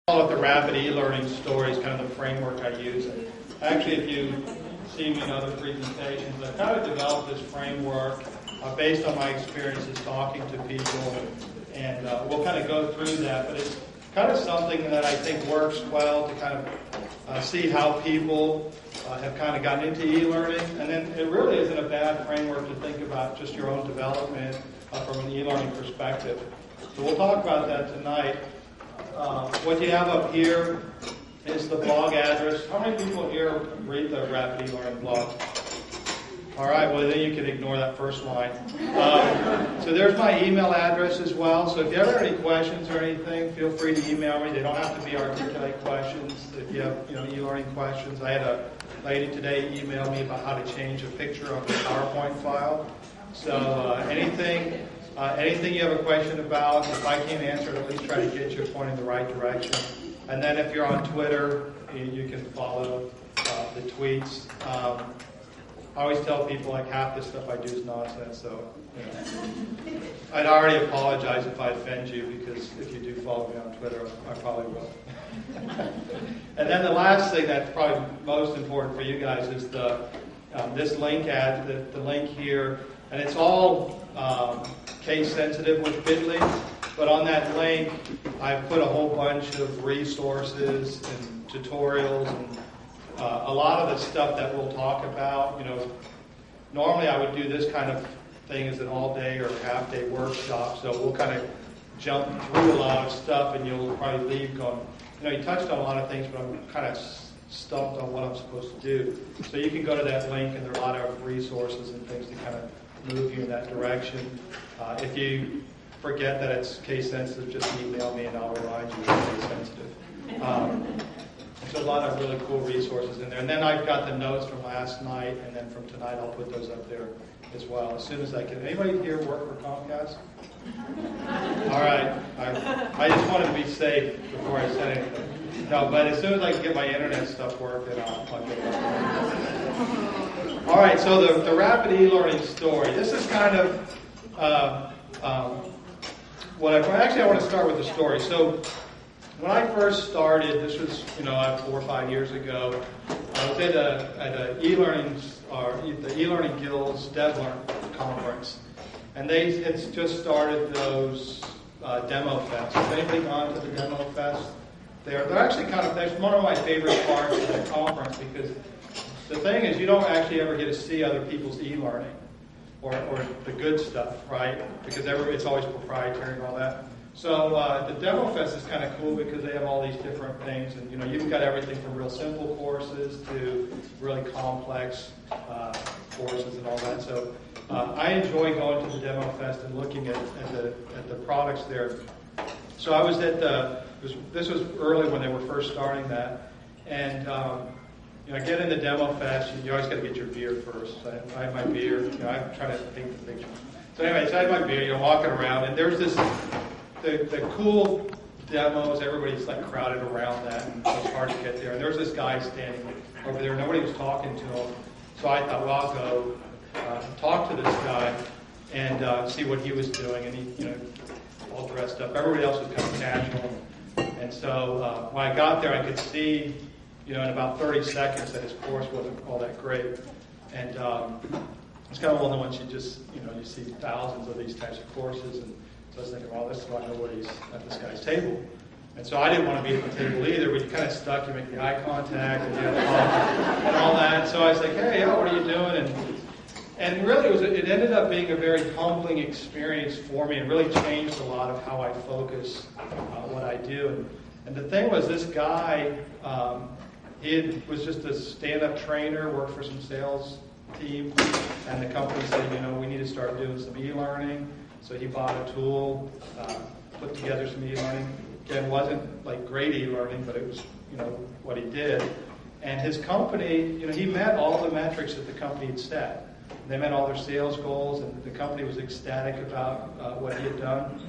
call it the rapid e-learning story is kind of the framework I use. Actually, if you see me in other presentations, I've kind of developed this framework based on my experiences talking to people, and we'll kind of go through that, but it's kind of something that I think works well to kind of see how people have kind of gotten into e-learning, and then it really isn't a bad framework to think about just your own development from an e-learning perspective. So we'll talk about that tonight. What you have up here is the blog address. How many people here read the Rapid eLearning blog? All right, well then you can ignore that first line. So there's my email address as well. So if you ever have any questions or anything, feel free to email me. They don't have to be articulate questions. If you have e-learning questions, I had a lady today email me about how to change a picture on the PowerPoint file. So anything you have a question about, if I can't answer it, at least try to get you pointed in the right direction. And then if you're on Twitter, you can follow the tweets. I always tell people like half the stuff I do is nonsense, so I'd already apologize if I offend you, because if you do follow me on Twitter, I probably will. And then the last thing that's probably most important for you guys is this link the link here, and it's all case sensitive with Bitly, but on that link I've put a whole bunch of resources and tutorials and a lot of the stuff that we'll talk about. Normally I would do this kind of thing as an all-day or half-day workshop, so we'll kind of jump through a lot of stuff, and you'll probably leave going, you touched on a lot of things, but I'm kind of stumped on what I'm supposed to do. So you can go to that link, and there are a lot of resources and things to kind of move you in that direction. If you forget that it's case sensitive, just email me and I'll remind you it's case sensitive. There's a lot of really cool resources in there. And then I've got the notes from last night, and then from tonight I'll put those up there as well as soon as I can. Anybody here work for Comcast? All right. I just wanted to be safe before I said anything. No, but as soon as I can get my internet stuff working, I'll get it up there. All right, so the rapid e-learning story. This is kind of I want to start with the story. So when I first started, this was 4 or 5 years ago. I was at a e-learning the eLearning Guild's DevLearn conference, and they had just started those demo fests. Has anybody gone to the demo fest? They're actually that's one of my favorite parts of the conference, because the thing is, you don't actually ever get to see other people's e-learning or the good stuff, right? Because it's always proprietary and all that. So the demo fest is kind of cool because they have all these different things, and you've got everything from real simple courses to really complex courses and all that. So I enjoy going to the demo fest and looking at the products there. So I was at this was early when they were first starting that, and I get in the demo fest. You always got to get your beer first. So I had my beer. I'm trying to paint the picture. So anyway, I had my beer. Walking around, and there's this. The cool demos, everybody's like crowded around that, and it's hard to get there. And there was this guy standing over there. Nobody was talking to him. So I thought, well, I'll go talk to this guy and see what he was doing. And he, all dressed up. Everybody else was kind of casual. And so when I got there, I could see, in about 30 seconds that his course wasn't all that great. And it's kind of one of the ones you just, you see thousands of these types of courses. And so I was thinking, well, this is why nobody's at this guy's table. And so I didn't want to be at the table either, but you kind of stuck, you make the eye contact and you have to talk and all that. So I was like, hey, what are you doing? And really it ended up being a very humbling experience for me, and really changed a lot of how I focus what I do. And the thing was, this guy, he was just a stand-up trainer, worked for some sales team, and the company said, we need to start doing some e-learning. So he bought a tool, put together some e-learning. Again, wasn't like great e-learning, but it was, what he did. And his company, he met all the metrics that the company had set. They met all their sales goals, and the company was ecstatic about what he had done.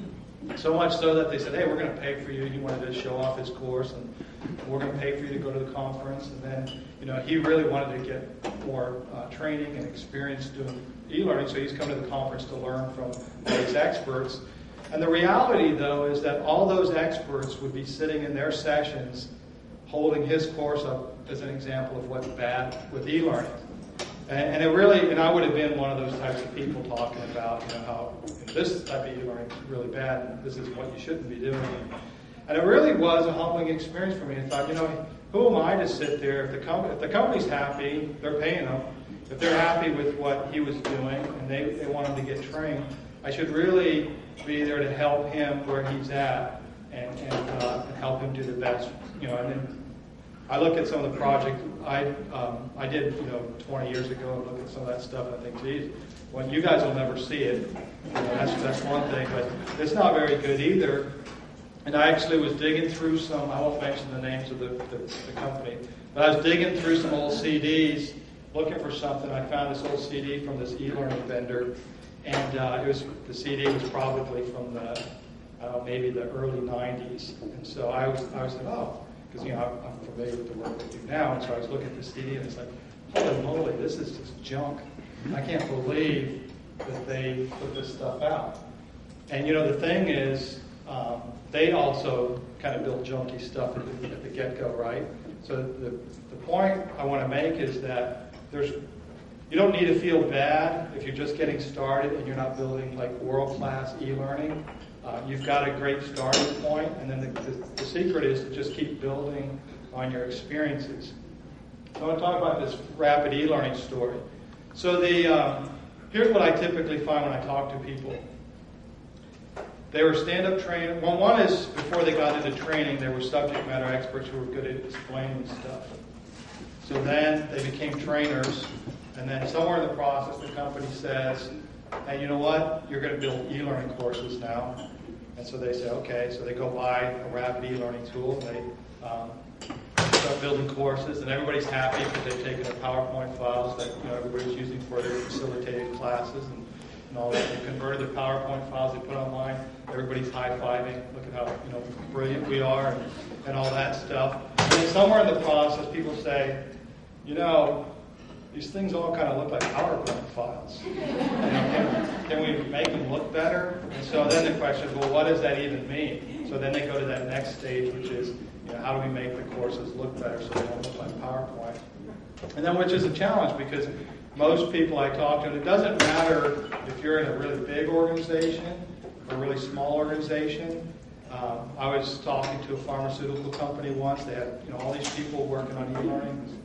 So much so that they said, hey, we're going to pay for you. He wanted to show off his course, and we're going to pay for you to go to the conference. And then, he really wanted to get more training and experience doing e-learning, so he's come to the conference to learn from these experts. And the reality, though, is that all those experts would be sitting in their sessions holding his course up as an example of what's bad with e-learning. And it really, and I would have been one of those types of people talking about, how this type of e-learning is really bad, and this is what you shouldn't be doing. And it really was a humbling experience for me. I thought, who am I to sit there? If the company's happy, they're paying him. If they're happy with what he was doing and they want him to get trained, I should really be there to help him where he's at and help him do the best. And then I look at some of the projects I did 20 years ago and look at some of that stuff and I think, geez, well, you guys will never see it. That's one thing, but it's not very good either. And I actually was digging through some, I won't mention the names of the company, but I was digging through some old CDs looking for something. I found this old CD from this e-learning vendor, and the CD was probably from maybe the early 90s. And so I was like, oh, because I'm familiar with the work they do now, and so I was looking at the CD and it's like, holy moly, this is just junk. I can't believe that they put this stuff out. And the thing is, they also kind of built junky stuff at the get-go, right? So the point I want to make is that you don't need to feel bad if you're just getting started and you're not building like world-class e-learning. You've got a great starting point, and then the secret is to just keep building on your experiences. So I want to talk about this rapid e-learning story. So here's what I typically find when I talk to people. They were stand-up trainers. Well, one is before they got into training, they were subject matter experts who were good at explaining stuff. So then they became trainers, and then somewhere in the process, the company says, hey, you know what? You're going to build e-learning courses now. And so they say, okay. So they go buy a rapid e-learning tool, and they start building courses, and everybody's happy because they've taken the PowerPoint files that everybody's using for their facilitated classes and all that. They converted the PowerPoint files they put online. Everybody's high-fiving. Look at how brilliant we are and all that stuff. And then somewhere in the process, people say, these things all kind of look like PowerPoint files. Can we make them look better? And so then the question is, well, what does that even mean? So then they go to that next stage, which is, how do we make the courses look better so they don't look like PowerPoint? And then which is a challenge because most people I talk to, and it doesn't matter if you're in a really big organization or a really small organization. I was talking to a pharmaceutical company once. They had all these people working on e-learning,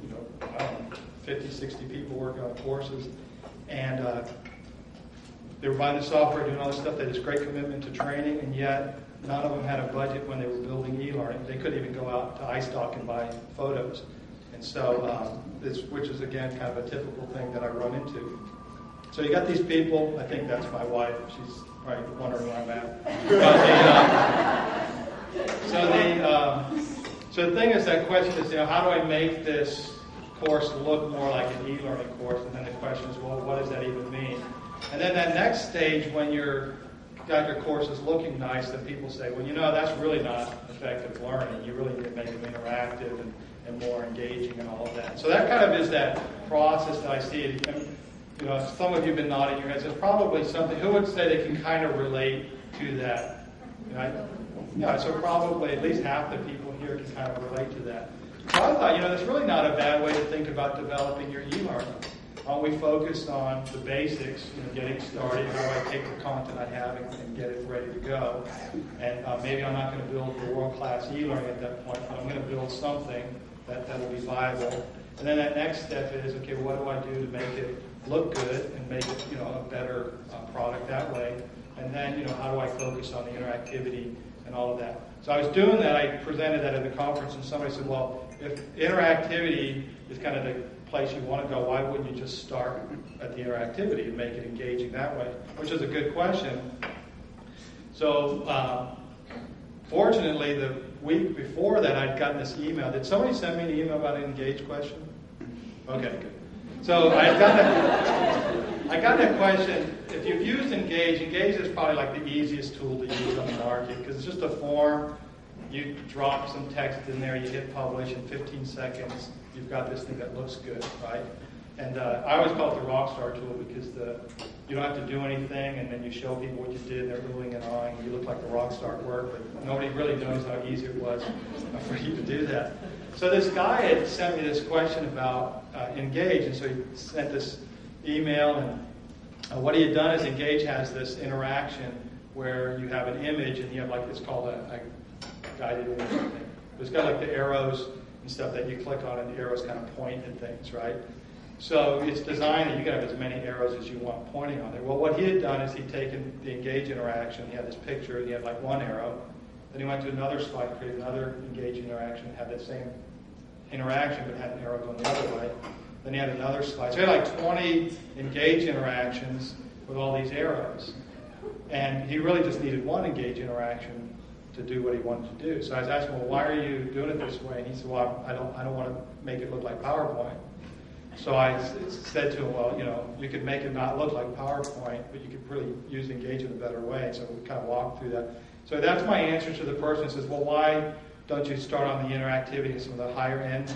50, 60 people working on courses. And they were buying the software, doing all this stuff. They had this great commitment to training, and yet none of them had a budget when they were building e-learning. They couldn't even go out to iStock and buy photos. And so, which is, again, kind of a typical thing that I run into. So you got these people. I think that's my wife. She's probably wondering where I'm at. So the thing is, that question is, how do I make this course look more like an e-learning course? And then the question is, well, what does that even mean? And then that next stage, when you're got your courses looking nice, then people say, well, that's really not effective learning. You really need to make them interactive and more engaging and all of that. So that kind of is that process that I see. And, some of you have been nodding your heads. There's probably something. Who would say they can kind of relate to that? So probably at least half the people here can kind of relate to that. So I thought, that's really not a bad way to think about developing your e-learning. Why don't we focus on the basics, getting started, how do I take the content I have and get it ready to go. And maybe I'm not going to build the world-class e-learning at that point, but I'm going to build something that will be viable. And then that next step is, okay, what do I do to make it look good and make it, a better product that way? And then, how do I focus on the interactivity and all of that? So I was doing that. I presented that at the conference, and somebody said, well, if interactivity is kind of the place you want to go, why wouldn't you just start at the interactivity and make it engaging that way? Which is a good question. So fortunately, the week before that, I'd gotten this email. Did somebody send me an email about an engage question? Okay, good. So I got that question. If you've used Engage is probably like the easiest tool to use on the market because it's just a form. You drop some text in there, you hit publish, in 15 seconds, you've got this thing that looks good, right? And I always call it the rockstar tool because you don't have to do anything, and then you show people what you did, and they're oohing and ahhing, and you look like the rock star at work, but nobody really knows how easy it was for you to do that. So this guy had sent me this question about Engage, and so he sent this email, and what he had done is Engage has this interaction where you have an image, and you have it's called a guided image thing. It's got like the arrows and stuff that you click on, and the arrows kind of point at things, right? So it's designed that you can have as many arrows as you want pointing on there. Well, what he had done is he'd taken the Engage interaction, he had this picture, and he had like one arrow. Then he went to another slide, created another Engage interaction, had that same interaction, but had an arrow going the other way. Then he had another slide. So he had like 20 Engage interactions with all these arrows. And he really just needed one Engage interaction to do what he wanted to do. So I was asking, well, why are you doing it this way? And he said, well, I don't want to make it look like PowerPoint. So I said to him, well, you could make it not look like PowerPoint, but you could really use Engage in a better way. So we kind of walked through that. So that's my answer to the person who says, well, why don't you start on the interactivity and some of the higher end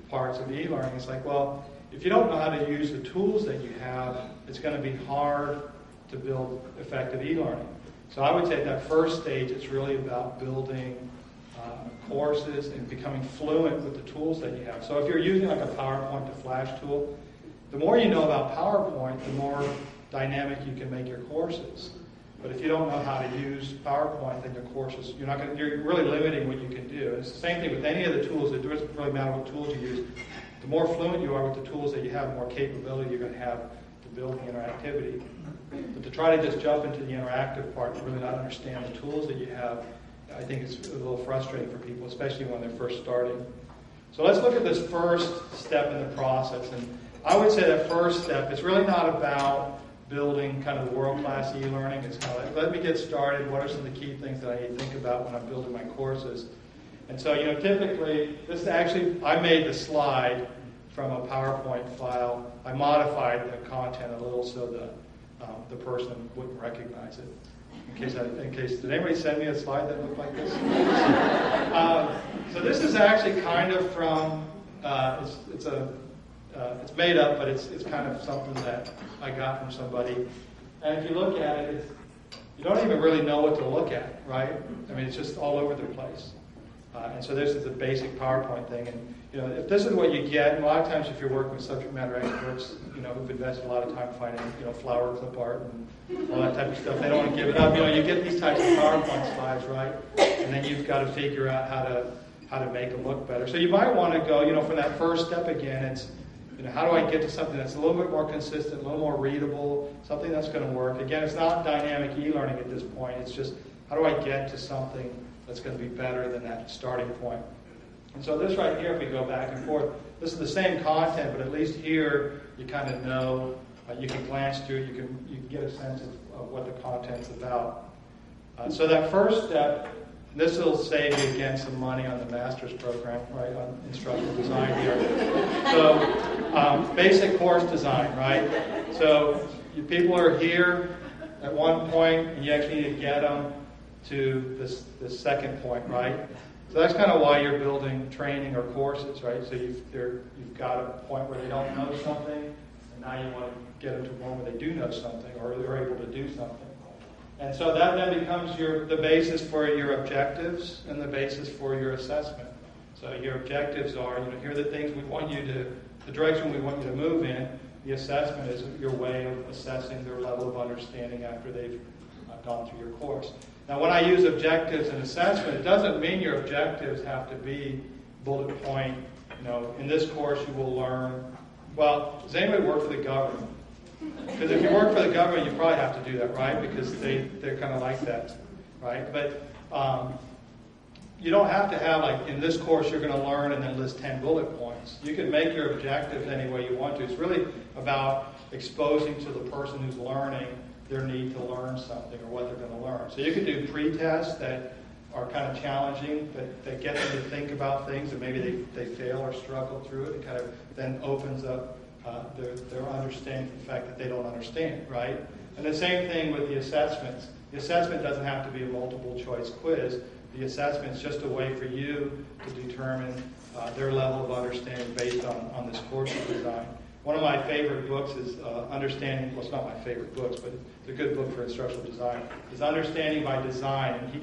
parts of e-learning? It's like, well, if you don't know how to use the tools that you have, it's going to be hard to build effective e-learning. So I would say at that first stage, it's really about building courses and becoming fluent with the tools that you have. So if you're using like a PowerPoint to Flash tool, the more you know about PowerPoint, the more dynamic you can make your courses. But if you don't know how to use PowerPoint, then your courses, you're really limiting what you can do. And it's the same thing with any of the tools. It doesn't really matter what tools you use. The more fluent you are with the tools that you have, the more capability you're going to have to build the interactivity. But to try to just jump into the interactive part and really not understand the tools that you have, I think it's a little frustrating for people, especially when they're first starting. So let's look at this first step in the process. And I would say that first step, it's really not about building kind of the world-class e-learning. It's kind of like, let me get started. What are some of the key things that I need to think about when I'm building my courses? And so, typically, this is actually, I made the slide from a PowerPoint file. I modified the content a little so the person wouldn't recognize it. In case, did anybody send me a slide that looked like this? So this is actually kind of from, it's made up, but it's kind of something that I got from somebody. And if you look at it, you don't even really know what to look at, right? I mean, it's just all over the place. And so this is the basic PowerPoint thing. And if this is what you get, and a lot of times if you're working with subject matter experts, who've invested a lot of time finding, flower clip art and all that type of stuff, they don't want to give it up. You get these types of PowerPoint slides, right? And then you've got to figure out how to make them look better. So you might want to go, from that first step again, it's, how do I get to something that's a little bit more consistent, a little more readable, something that's going to work. Again, it's not dynamic e-learning at this point. It's just, how do I get to something that's going to be better than that starting point? And so this right here, if we go back and forth, this is the same content, but at least here you kind of know, you can glance through it, you can get a sense of what the content's about. So that first step, this will save you again some money on the master's program, right, on instructional design here. So basic course design, right? So people are here at one point, and you actually need to get them to this second point, right? So that's kind of why you're building training or courses, right? So you've got a point where they don't know something, and now you want to get them to one where they do know something, or they're able to do something. And so that then becomes the basis for your objectives and the basis for your assessment. So your objectives are, here are the things we want you to, the direction we want you to move in. The assessment is your way of assessing their level of understanding after they've gone through your course. Now, when I use objectives and assessment, it doesn't mean your objectives have to be bullet point. In this course you will learn. Well, does anybody work for the government? Because if you work for the government, you probably have to do that, right? Because they're kind of like that, right? But you don't have to have, in this course you're going to learn and then list 10 bullet points. You can make your objectives any way you want to. It's really about exposing to the person who's learning their need to learn something or what they're going to learn. So you can do pre-tests that are kind of challenging, that get them to think about things, and maybe they fail or struggle through it. It kind of then opens up their understanding of the fact that they don't understand, right? And the same thing with the assessments. The assessment doesn't have to be a multiple choice quiz. The assessment is just a way for you to determine their level of understanding based on this course design. one of my favorite books is Understanding, well, it's not my favorite books, but it's a good book for instructional design, is Understanding by Design. And he